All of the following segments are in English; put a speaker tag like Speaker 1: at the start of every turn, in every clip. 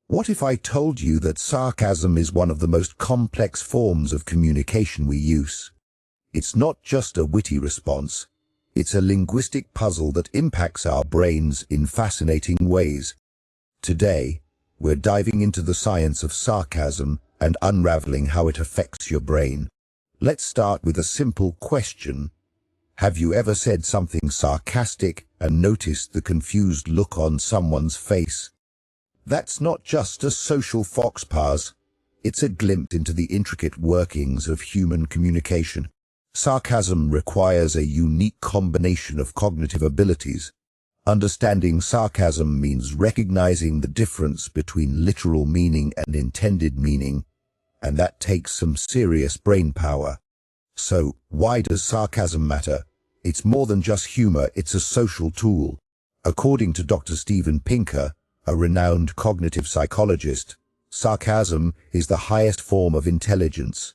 Speaker 1: What if I told you that sarcasm is one of the most complex forms of communication we use? It's not just a witty response. It's a linguistic puzzle that impacts our brains in fascinating ways. Today, we're diving into the science of sarcasm and unraveling how it affects your brain. Let's start with a simple question. Have you ever said something sarcastic and noticed the confused look on someone's face? That's not just a social faux pas. It's a glimpse into the intricate workings of human communication. Sarcasm requires a unique combination of cognitive abilities. Understanding sarcasm means recognizing the difference between literal meaning and intended meaning, and that takes some serious brain power. So, why does sarcasm matter? It's more than just humor, it's a social tool. According to Dr. Steven Pinker, a renowned cognitive psychologist, sarcasm is the highest form of intelligence.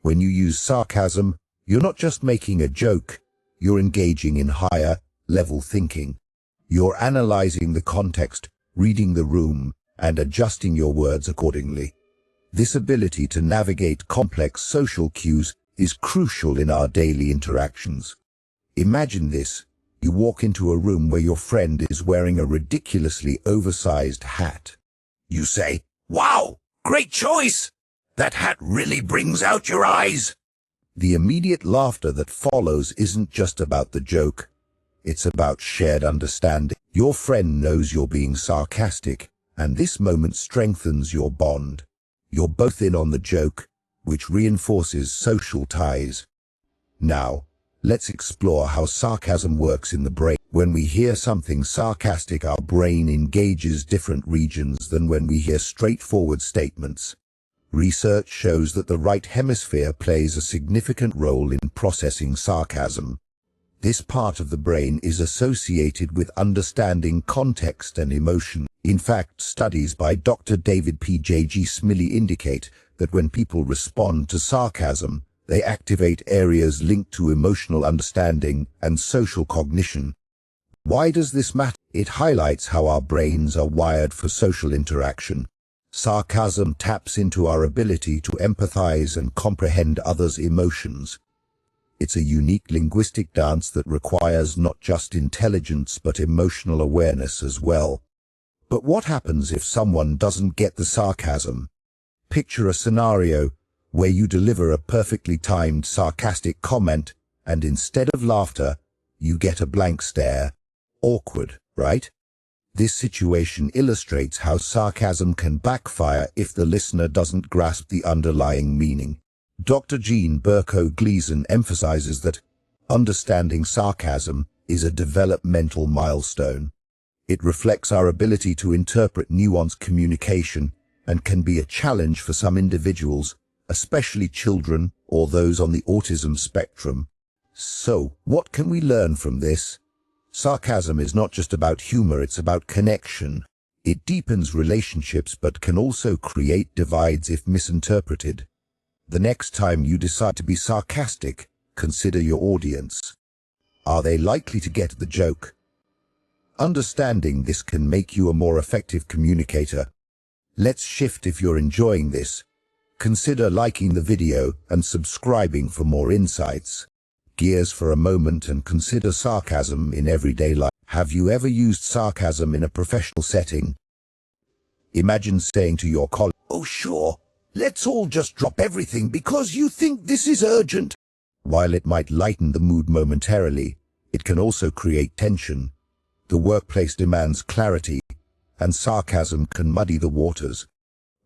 Speaker 1: When you use sarcasm, you're not just making a joke, you're engaging in higher-level thinking. You're analyzing the context, reading the room, and adjusting your words accordingly. This ability to navigate complex social cues is crucial in our daily interactions. Imagine this. You walk into a room where your friend is wearing a ridiculously oversized hat. You say, "Wow, great choice! That hat really brings out your eyes." The immediate laughter that follows isn't just about the joke. It's about shared understanding. Your friend knows you're being sarcastic, and this moment strengthens your bond. You're both in on the joke, which reinforces social ties. Now, let's explore how sarcasm works in the brain. When we hear something sarcastic, our brain engages different regions than when we hear straightforward statements. Research shows that the right hemisphere plays a significant role in processing sarcasm. This part of the brain is associated with understanding context and emotion. In fact, studies by Dr. David P. J.G. Smiley indicate that when people respond to sarcasm, they activate areas linked to emotional understanding and social cognition. Why does this matter? It highlights how our brains are wired for social interaction. Sarcasm taps into our ability to empathize and comprehend others' emotions. It's a unique linguistic dance that requires not just intelligence but emotional awareness as well. But what happens if someone doesn't get the sarcasm? Picture a scenario where you deliver a perfectly timed sarcastic comment, and instead of laughter, you get a blank stare. Awkward, right? This situation illustrates how sarcasm can backfire if the listener doesn't grasp the underlying meaning. Dr. Jean Berko-Gleason emphasizes that understanding sarcasm is a developmental milestone. It reflects our ability to interpret nuanced communication and can be a challenge for some individuals, especially children or those on the autism spectrum. So, what can we learn from this? Sarcasm is not just about humor, it's about connection. It deepens relationships but can also create divides if misinterpreted. The next time you decide to be sarcastic, consider your audience. Are they likely to get the joke? Understanding this can make you a more effective communicator. Let's shift. If you're enjoying this, consider liking the video and subscribing for more insights. Gears for a moment and consider sarcasm in everyday life. Have you ever used sarcasm in a professional setting? Imagine saying to your colleague, "Oh sure, let's all just drop everything because you think this is urgent." While it might lighten the mood momentarily, it can also create tension. The workplace demands clarity, and sarcasm can muddy the waters.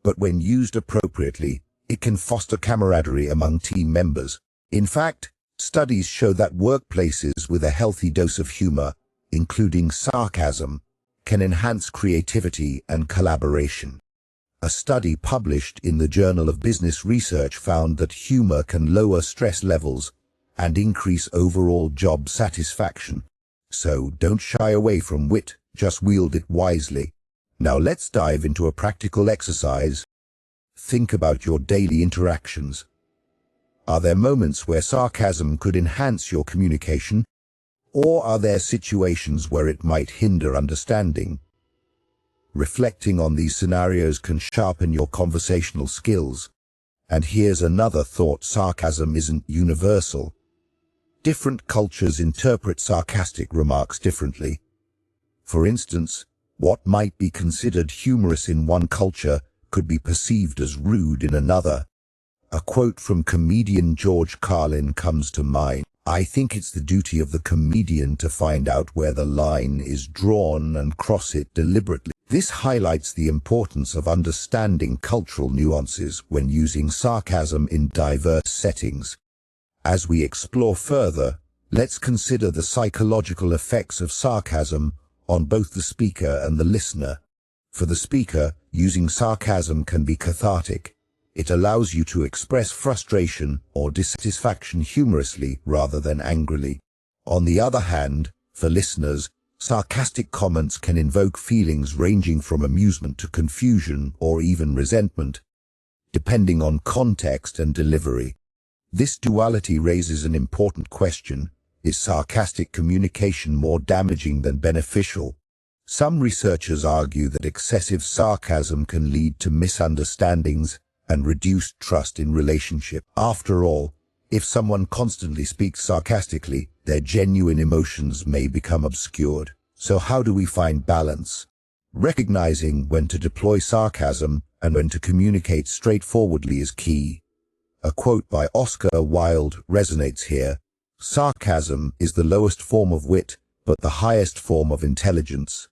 Speaker 1: But when used appropriately, it can foster camaraderie among team members. In fact, studies show that workplaces with a healthy dose of humor, including sarcasm, can enhance creativity and collaboration. A study published in the Journal of Business Research found that humor can lower stress levels and increase overall job satisfaction. So don't shy away from wit, just wield it wisely. Now let's dive into a practical exercise. Think about your daily interactions. Are there moments where sarcasm could enhance your communication? Or are there situations where it might hinder understanding? Reflecting on these scenarios can sharpen your conversational skills. And here's another thought: sarcasm isn't universal. Different cultures interpret sarcastic remarks differently. For instance, what might be considered humorous in one culture could be perceived as rude in another. A quote from comedian George Carlin comes to mind: "I think it's the duty of the comedian to find out where the line is drawn and cross it deliberately." This highlights the importance of understanding cultural nuances when using sarcasm in diverse settings. As we explore further, let's consider the psychological effects of sarcasm on both the speaker and the listener. For the speaker, using sarcasm can be cathartic. It allows you to express frustration or dissatisfaction humorously rather than angrily. On the other hand, for listeners, sarcastic comments can invoke feelings ranging from amusement to confusion or even resentment, depending on context and delivery. This duality raises an important question: is sarcastic communication more damaging than beneficial? Some researchers argue that excessive sarcasm can lead to misunderstandings and reduced trust in relationships. After all, if someone constantly speaks sarcastically, their genuine emotions may become obscured. So how do we find balance? Recognizing when to deploy sarcasm and when to communicate straightforwardly is key. A quote by Oscar Wilde resonates here: "Sarcasm is the lowest form of wit, but the highest form of intelligence."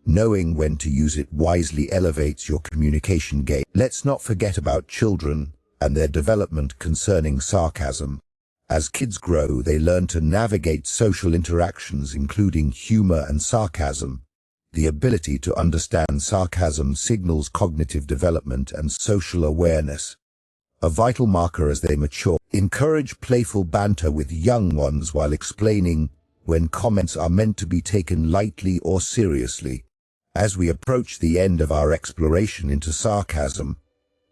Speaker 1: Knowing when to use it wisely elevates your communication game. Let's not forget about children and their development concerning sarcasm. As kids grow, they learn to navigate social interactions, including humor and sarcasm. The ability to understand sarcasm signals cognitive development and social awareness, a vital marker as they mature. Encourage playful banter with young ones while explaining when comments are meant to be taken lightly or seriously. As we approach the end of our exploration into sarcasm,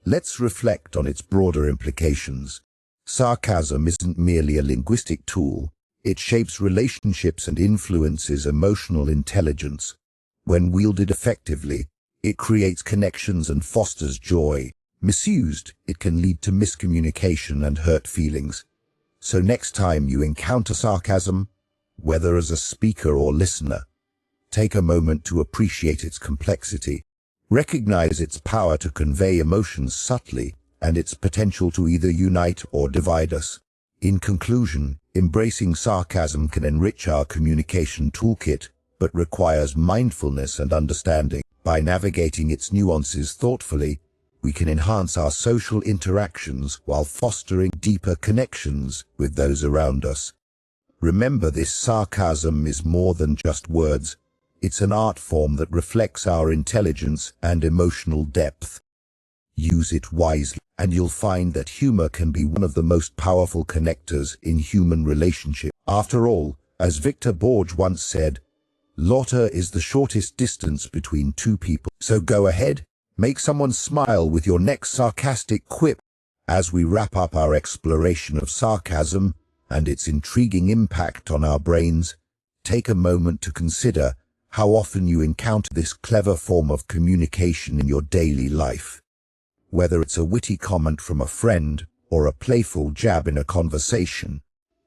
Speaker 1: let's reflect on its broader implications. Sarcasm isn't merely a linguistic tool. It shapes relationships and influences emotional intelligence. When wielded effectively, it creates connections and fosters joy. Misused, it can lead to miscommunication and hurt feelings. So next time you encounter sarcasm, whether as a speaker or listener, take a moment to appreciate its complexity. Recognize its power to convey emotions subtly and its potential to either unite or divide us. In conclusion, embracing sarcasm can enrich our communication toolkit, but requires mindfulness and understanding. By navigating its nuances thoughtfully, we can enhance our social interactions while fostering deeper connections with those around us. Remember, this sarcasm is more than just words. It's an art form that reflects our intelligence and emotional depth. Use it wisely, and you'll find that humor can be one of the most powerful connectors in human relationships. After all, as Victor Borge once said, laughter is the shortest distance between two people. So go ahead, make someone smile with your next sarcastic quip. As we wrap up our exploration of sarcasm and its intriguing impact on our brains, take a moment to consider how often you encounter this clever form of communication in your daily life. Whether it's a witty comment from a friend or a playful jab in a conversation,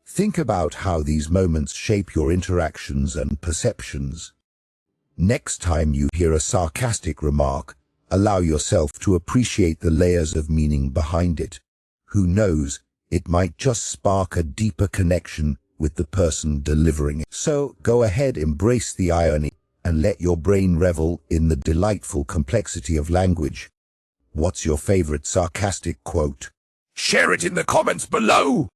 Speaker 1: think about how these moments shape your interactions and perceptions. Next time you hear a sarcastic remark, allow yourself to appreciate the layers of meaning behind it. Who knows, it might just spark a deeper connection with the person delivering it. So go ahead, embrace the irony, and let your brain revel in the delightful complexity of language. What's your favorite sarcastic quote? Share it in the comments below!